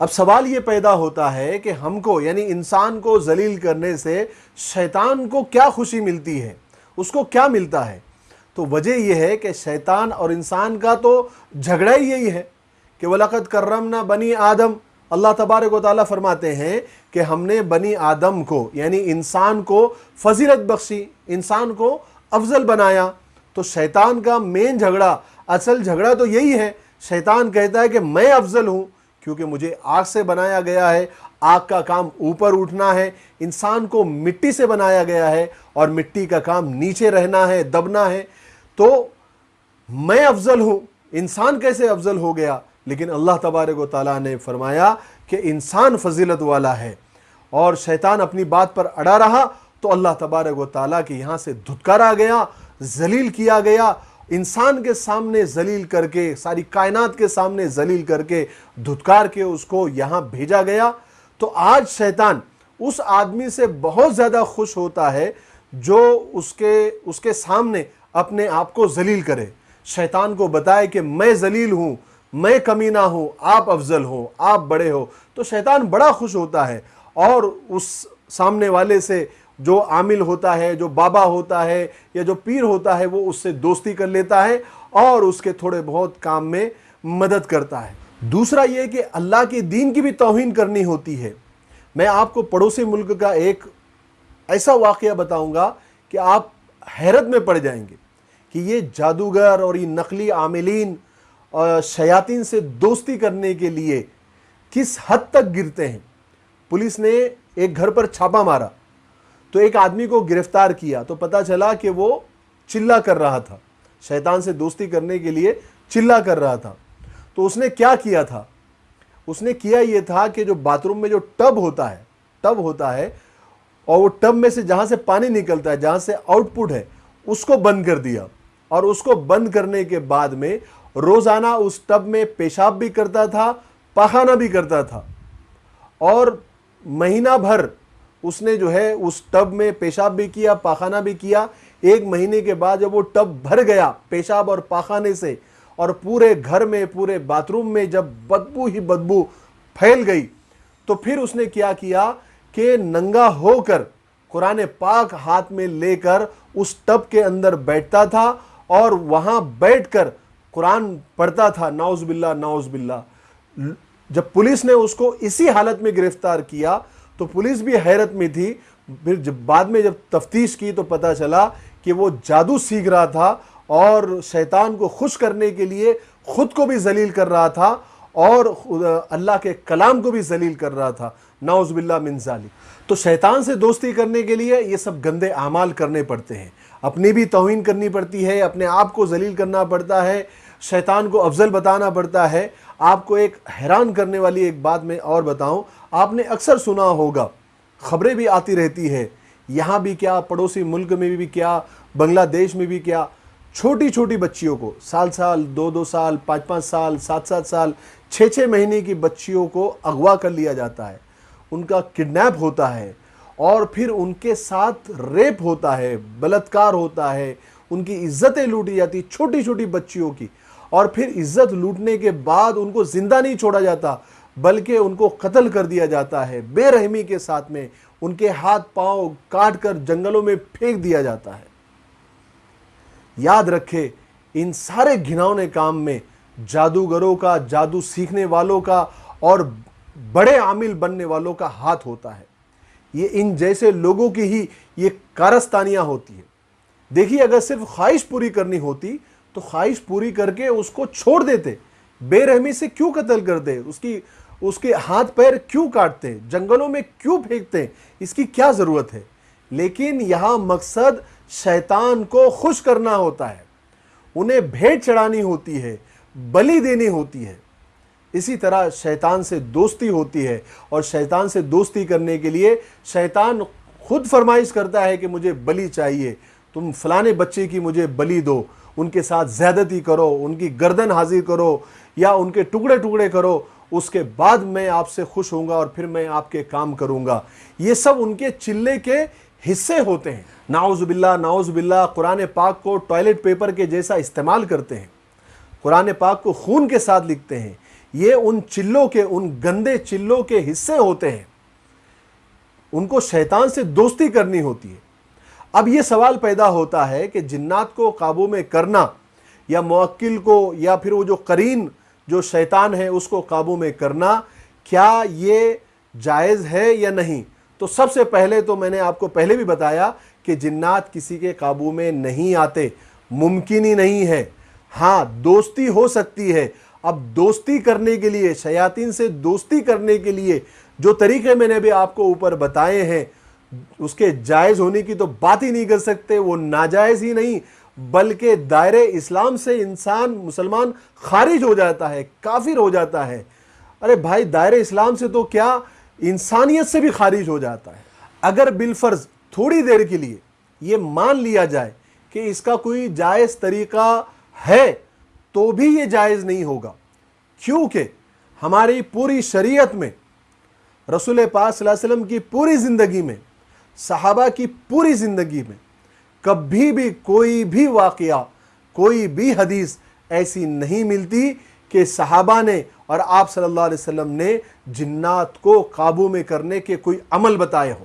اب سوال یہ پیدا ہوتا ہے کہ ہم کو یعنی انسان کو ذلیل کرنے سے شیطان کو کیا خوشی ملتی ہے، اس کو کیا ملتا ہے؟ تو وجہ یہ ہے کہ شیطان اور انسان کا تو جھگڑا ہی یہی ہے کہ وَلَقَدْ كَرَّمْنَا بَنِي آدم۔ اللہ تبارک و تعالیٰ فرماتے ہیں کہ ہم نے بنی آدم کو یعنی انسان کو فضیلت بخشی، انسان کو افضل بنایا۔ تو شیطان کا مین جھگڑا، اصل جھگڑا تو یہی ہے، شیطان کہتا ہے کہ میں افضل ہوں کیونکہ مجھے آگ سے بنایا گیا ہے، آگ کا کام اوپر اٹھنا ہے، انسان کو مٹی سے بنایا گیا ہے اور مٹی کا کام نیچے رہنا ہے، دبنا ہے۔ تو میں افضل ہوں، انسان کیسے افضل ہو گیا؟ لیکن اللہ تبارک و تعالیٰ نے فرمایا کہ انسان فضیلت والا ہے، اور شیطان اپنی بات پر اڑا رہا تو اللہ تبارک و تعالیٰ کے یہاں سے دھتکارا گیا، ذلیل کیا گیا، انسان کے سامنے ذلیل کر کے، ساری کائنات کے سامنے ذلیل کر کے، دھتکار کے اس کو یہاں بھیجا گیا۔ تو آج شیطان اس آدمی سے بہت زیادہ خوش ہوتا ہے جو اس کے سامنے اپنے آپ کو ذلیل کرے، شیطان کو بتائے کہ میں ذلیل ہوں، میں کمینہ ہوں، آپ افضل ہو، آپ بڑے ہو۔ تو شیطان بڑا خوش ہوتا ہے اور اس سامنے والے سے جو عامل ہوتا ہے، جو بابا ہوتا ہے یا جو پیر ہوتا ہے، وہ اس سے دوستی کر لیتا ہے اور اس کے تھوڑے بہت کام میں مدد کرتا ہے۔ دوسرا یہ کہ اللہ کے دین کی بھی توہین کرنی ہوتی ہے۔ میں آپ کو پڑوسی ملک کا ایک ایسا واقعہ بتاؤں گا کہ آپ حیرت میں پڑ جائیں گے کہ یہ جادوگر اور یہ نقلی عاملین اور شیاطین سے دوستی کرنے کے لیے کس حد تک گرتے ہیں۔ پولیس نے ایک گھر پر چھاپا مارا تو ایک آدمی کو گرفتار کیا تو پتہ چلا کہ وہ چلا کر رہا تھا، شیطان سے دوستی کرنے کے لیے چلا کر رہا تھا۔ تو اس نے کیا کیا تھا؟ اس نے کیا یہ تھا کہ جو باتھ روم میں جو ٹب ہوتا ہے اور وہ ٹب میں سے جہاں سے پانی نکلتا ہے، جہاں سے آؤٹ پٹ ہے، اس کو بند کر دیا، اور اس کو بند کرنے کے بعد میں روزانہ اس ٹب میں پیشاب بھی کرتا تھا، پاخانہ بھی کرتا تھا، اور مہینہ بھر اس نے جو ہے اس ٹب میں پیشاب بھی کیا، پاخانہ بھی کیا۔ ایک مہینے کے بعد جب وہ ٹب بھر گیا پیشاب اور پاخانے سے، اور پورے گھر میں، پورے باتھ روم میں جب بدبو ہی بدبو پھیل گئی، تو پھر اس نے کیا کیا کہ ننگا ہو کر قرآن پاک ہاتھ میں لے کر اس ٹب کے اندر بیٹھتا تھا اور وہاں بیٹھ کر قرآن پڑھتا تھا۔ نعوذ باللہ، نعوذ باللہ۔ جب پولیس نے اس کو اسی حالت میں گرفتار کیا تو پولیس بھی حیرت میں تھی۔ پھر جب بعد میں جب تفتیش کی تو پتہ چلا کہ وہ جادو سیکھ رہا تھا اور شیطان کو خوش کرنے کے لیے خود کو بھی ذلیل کر رہا تھا اور اللہ کے کلام کو بھی ذلیل کر رہا تھا۔ نعوذ باللہ من ذالک۔ تو شیطان سے دوستی کرنے کے لیے یہ سب گندے اعمال کرنے پڑتے ہیں، اپنی بھی توہین کرنی پڑتی ہے، اپنے آپ کو ذلیل کرنا پڑتا ہے، شیطان کو افضل بتانا پڑتا ہے۔ آپ کو ایک حیران کرنے والی ایک بات میں اور بتاؤں، آپ نے اکثر سنا ہوگا، خبریں بھی آتی رہتی ہے، یہاں بھی کیا، پڑوسی ملک میں بھی کیا، بنگلہ دیش میں بھی کیا، چھوٹی چھوٹی بچیوں کو، سال 2 سال، 5 سال، 7 سال، 6 مہینے کی بچیوں کو اغوا کر لیا جاتا ہے، ان کا کڈنیپ ہوتا ہے اور پھر ان کے ساتھ ریپ ہوتا ہے، بلاತ್ಕಾರ ہوتا ہے، ان کی عزتیں لوٹی جاتی، چھوٹی چھوٹی بچیوں کی، اور پھر عزت لوٹنے کے بعد ان کو زندہ نہیں چھوڑا جاتا بلکہ ان کو قتل کر دیا جاتا ہے، بے رحمی کے ساتھ میں ان کے ہاتھ پاؤں کاٹ کر جنگلوں میں پھینک دیا جاتا ہے۔ یاد رکھے، ان سارے گھناؤنے کام میں جادوگروں کا، جادو سیکھنے والوں کا اور بڑے عامل بننے والوں کا ہاتھ ہوتا ہے۔ یہ ان جیسے لوگوں کی ہی یہ کارستانیاں ہوتی ہیں۔ دیکھیے، اگر صرف خواہش پوری کرنی ہوتی تو خواہش پوری کر کے اس کو چھوڑ دیتے، بے رحمی سے کیوں قتل کرتے، اس کے ہاتھ پیر کیوں کاٹتے، جنگلوں میں کیوں پھینکتے، اس کی کیا ضرورت ہے؟ لیکن یہاں مقصد شیطان کو خوش کرنا ہوتا ہے، انہیں بھیٹ چڑھانی ہوتی ہے، بلی دینی ہوتی ہے۔ اسی طرح شیطان سے دوستی ہوتی ہے، اور شیطان سے دوستی کرنے کے لیے شیطان خود فرمائش کرتا ہے کہ مجھے بلی چاہیے، تم فلانے بچے کی مجھے بلی دو، ان کے ساتھ زیادتی کرو، ان کی گردن حاضر کرو یا ان کے ٹکڑے ٹکڑے کرو، اس کے بعد میں آپ سے خوش ہوں گا اور پھر میں آپ کے کام کروں گا۔ یہ سب ان کے چلے کے حصے ہوتے ہیں۔ نعوذ باللہ، نعوذ باللہ۔ قرآن پاک کو ٹوائلٹ پیپر کے جیسا استعمال کرتے ہیں، قرآن پاک کو خون کے ساتھ لکھتے ہیں۔ یہ ان چلوں کے، ان گندے چلوں کے حصے ہوتے ہیں، ان کو شیطان سے دوستی کرنی ہوتی ہے۔ اب یہ سوال پیدا ہوتا ہے کہ جنات کو قابو میں کرنا یا موکل کو یا پھر وہ جو قرین جو شیطان ہے اس کو قابو میں کرنا، کیا یہ جائز ہے یا نہیں؟ تو سب سے پہلے تو میں نے آپ کو پہلے بھی بتایا کہ جنات کسی کے قابو میں نہیں آتے، ممکن ہی نہیں ہے۔ ہاں دوستی ہو سکتی ہے۔ اب دوستی کرنے کے لیے، شیاطین سے دوستی کرنے کے لیے جو طریقے میں نے بھی آپ کو اوپر بتائے ہیں، اس کے جائز ہونے کی تو بات ہی نہیں کر سکتے، وہ ناجائز ہی نہیں بلکہ دائرہ اسلام سے انسان مسلمان خارج ہو جاتا ہے، کافر ہو جاتا ہے۔ ارے بھائی دائرہ اسلام سے تو کیا انسانیت سے بھی خارج ہو جاتا ہے۔ اگر بالفرض تھوڑی دیر کے لیے یہ مان لیا جائے کہ اس کا کوئی جائز طریقہ ہے تو بھی یہ جائز نہیں ہوگا، کیونکہ ہماری پوری شریعت میں، رسول پاک صلی اللہ علیہ وسلم کی پوری زندگی میں، صحابہ کی پوری زندگی میں کبھی بھی کوئی بھی واقعہ، کوئی بھی حدیث ایسی نہیں ملتی کہ صحابہ نے اور آپ صلی اللہ علیہ وسلم نے جنات کو قابو میں کرنے کے کوئی عمل بتائے ہو،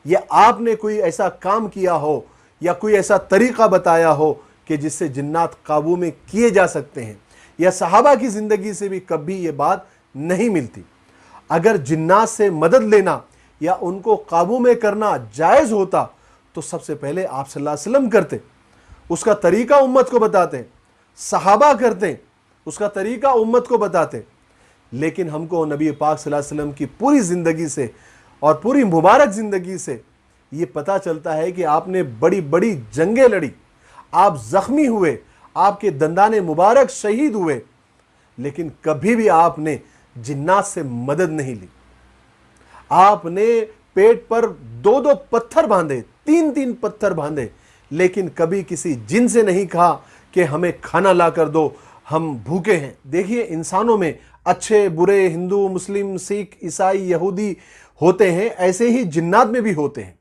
یا آپ نے کوئی ایسا کام کیا ہو یا کوئی ایسا طریقہ بتایا ہو کہ جس سے جنات قابو میں کیے جا سکتے ہیں، یا صحابہ کی زندگی سے بھی کبھی یہ بات نہیں ملتی۔ اگر جنات سے مدد لینا یا ان کو قابو میں کرنا جائز ہوتا تو سب سے پہلے آپ صلی اللہ علیہ وسلم کرتے، اس کا طریقہ امت کو بتاتے، صحابہ کرتے، اس کا طریقہ امت کو بتاتے۔ لیکن ہم کو نبی پاک صلی اللہ علیہ وسلم کی پوری زندگی سے اور پوری مبارک زندگی سے یہ پتہ چلتا ہے کہ آپ نے بڑی بڑی جنگیں لڑی، آپ زخمی ہوئے، آپ کے دندان مبارک شہید ہوئے، لیکن کبھی بھی آپ نے جنات سے مدد نہیں لی۔ آپ نے پیٹ پر 2 پتھر باندھے، 3 پتھر باندھے، لیکن کبھی کسی جن سے نہیں کہا کہ ہمیں کھانا لا کر دو، ہم بھوکے ہیں۔ دیکھیے انسانوں میں اچھے برے، ہندو مسلم سکھ عیسائی یہودی ہوتے ہیں، ایسے ہی جنات میں بھی ہوتے ہیں۔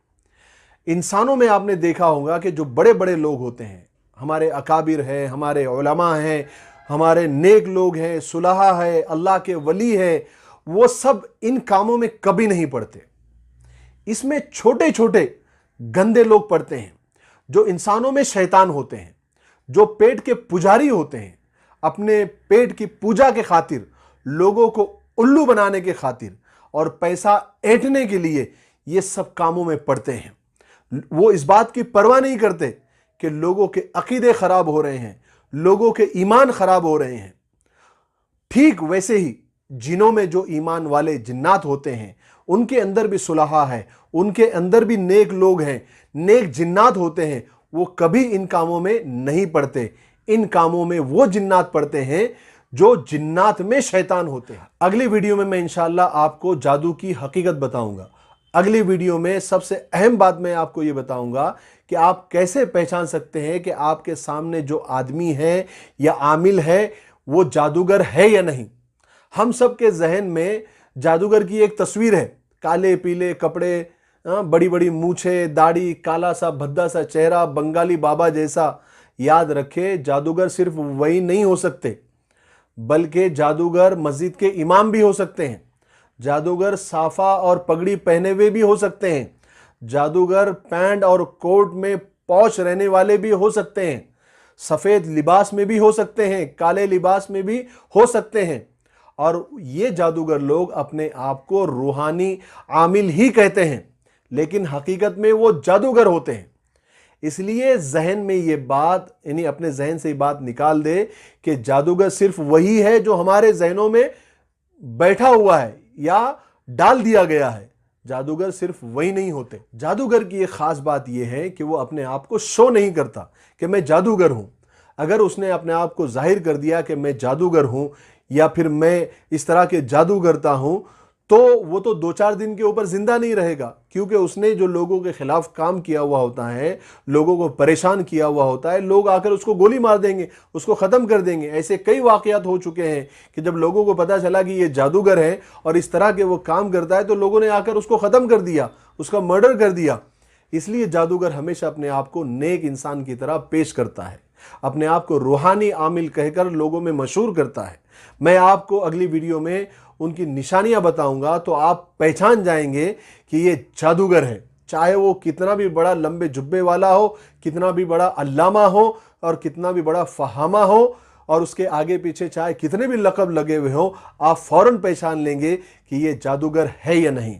انسانوں میں آپ نے دیکھا ہوگا کہ جو بڑے بڑے لوگ ہوتے ہیں، ہمارے اکابر ہیں، ہمارے علماء ہیں، ہمارے نیک لوگ ہیں، صلحاء ہے، اللہ کے ولی ہے، وہ سب ان کاموں میں کبھی نہیں پڑتے۔ اس میں چھوٹے چھوٹے گندے لوگ پڑتے ہیں، جو انسانوں میں شیطان ہوتے ہیں، جو پیٹ کے پجاری ہوتے ہیں، اپنے پیٹ کی پوجا کے خاطر، لوگوں کو الو بنانے کے خاطر اور پیسہ اینٹنے کے لیے یہ سب کاموں میں پڑتے ہیں۔ وہ اس بات کی پرواہ نہیں کرتے کہ لوگوں کے عقیدے خراب ہو رہے ہیں، لوگوں کے ایمان خراب ہو رہے ہیں۔ ٹھیک ویسے ہی جنوں میں جو ایمان والے جنات ہوتے ہیں، ان کے اندر بھی صلحاء ہے، ان کے اندر بھی نیک لوگ ہیں، نیک جنات ہوتے ہیں، وہ کبھی ان کاموں میں نہیں پڑتے۔ ان کاموں میں وہ جنات پڑتے ہیں جو جنات میں شیطان ہوتے ہیں۔ اگلی ویڈیو میں انشاءاللہ آپ کو جادو کی حقیقت بتاؤں گا۔ اگلی ویڈیو میں سب سے اہم بات میں آپ کو یہ بتاؤں گا کہ آپ کیسے پہچان سکتے ہیں کہ آپ کے سامنے جو آدمی ہے یا عامل ہے وہ جادوگر ہے یا نہیں۔ ہم سب کے ذہن میں جادوگر کی ایک تصویر ہے، کالے پیلے کپڑے، بڑی بڑی مونچھیں، داڑھی، کالا سا بھدا سا چہرہ، بنگالی بابا جیسا۔ یاد رکھے جادوگر صرف وہی نہیں ہو سکتے، بلکہ جادوگر مسجد کے امام بھی ہو سکتے ہیں، جادوگر صافہ اور پگڑی پہنے ہوئے بھی ہو سکتے ہیں، جادوگر پینٹ اور کوٹ میں پوش رہنے والے بھی ہو سکتے ہیں، سفید لباس میں بھی ہو سکتے ہیں، کالے لباس میں بھی ہو سکتے ہیں۔ اور یہ جادوگر لوگ اپنے آپ کو روحانی عامل ہی کہتے ہیں، لیکن حقیقت میں وہ جادوگر ہوتے ہیں۔ اس لیے ذہن میں یہ بات، یعنی اپنے ذہن سے یہ بات نکال دے کہ جادوگر صرف وہی ہے جو ہمارے ذہنوں میں بیٹھا ہوا ہے یا ڈال دیا گیا ہے۔ جادوگر صرف وہی نہیں ہوتے۔ جادوگر کی ایک خاص بات یہ ہے کہ وہ اپنے آپ کو شو نہیں کرتا کہ میں جادوگر ہوں۔ اگر اس نے اپنے آپ کو ظاہر کر دیا کہ میں جادوگر ہوں یا پھر میں اس طرح کے جادو کرتا ہوں، تو وہ تو 2-4 دن کے اوپر زندہ نہیں رہے گا، کیونکہ اس نے جو لوگوں کے خلاف کام کیا ہوا ہوتا ہے، لوگوں کو پریشان کیا ہوا ہوتا ہے، لوگ آ کر اس کو گولی مار دیں گے، اس کو ختم کر دیں گے۔ ایسے کئی واقعات ہو چکے ہیں کہ جب لوگوں کو پتہ چلا کہ یہ جادوگر ہے اور اس طرح کے وہ کام کرتا ہے تو لوگوں نے آ کر اس کو ختم کر دیا، اس کا مرڈر کر دیا۔ اس لیے جادوگر ہمیشہ اپنے آپ کو نیک انسان کی طرح پیش کرتا ہے، اپنے آپ کو روحانی عامل کہہ کر لوگوں میں مشہور کرتا ہے۔ میں آپ کو اگلی ویڈیو میں ان کی نشانیاں بتاؤں گا تو آپ پہچان جائیں گے کہ یہ جادوگر ہے، چاہے وہ کتنا بھی بڑا لمبے جبے والا ہو، کتنا بھی بڑا علامہ ہو اور کتنا بھی بڑا فہامہ ہو، اور اس کے آگے پیچھے چاہے کتنے بھی لقب لگے ہوئے ہوں، آپ فوراً پہچان لیں گے کہ یہ جادوگر ہے یا نہیں۔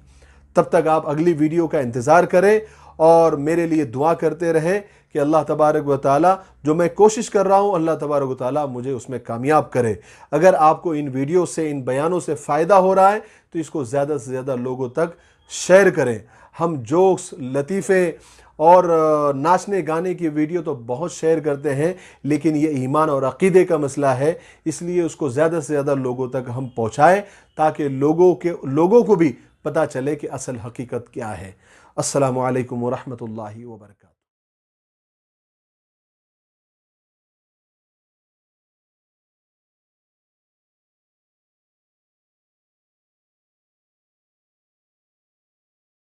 تب تک آپ اگلی ویڈیو کا انتظار کریں اور میرے لیے دعا کرتے رہیں کہ اللہ تبارک و تعالیٰ جو میں کوشش کر رہا ہوں، اللہ تبارک و تعالیٰ مجھے اس میں کامیاب کرے۔ اگر آپ کو ان ویڈیو سے، ان بیانوں سے فائدہ ہو رہا ہے تو اس کو زیادہ سے زیادہ لوگوں تک شیئر کریں۔ ہم جوکس، لطیفے اور ناچنے گانے کی ویڈیو تو بہت شیئر کرتے ہیں، لیکن یہ ایمان اور عقیدے کا مسئلہ ہے، اس لیے اس کو زیادہ سے زیادہ لوگوں تک ہم پہنچائیں تاکہ لوگوں کو بھی پتہ چلے کہ اصل حقیقت کیا ہے۔ السلام علیکم ورحمۃ اللہ وبرکاتہ۔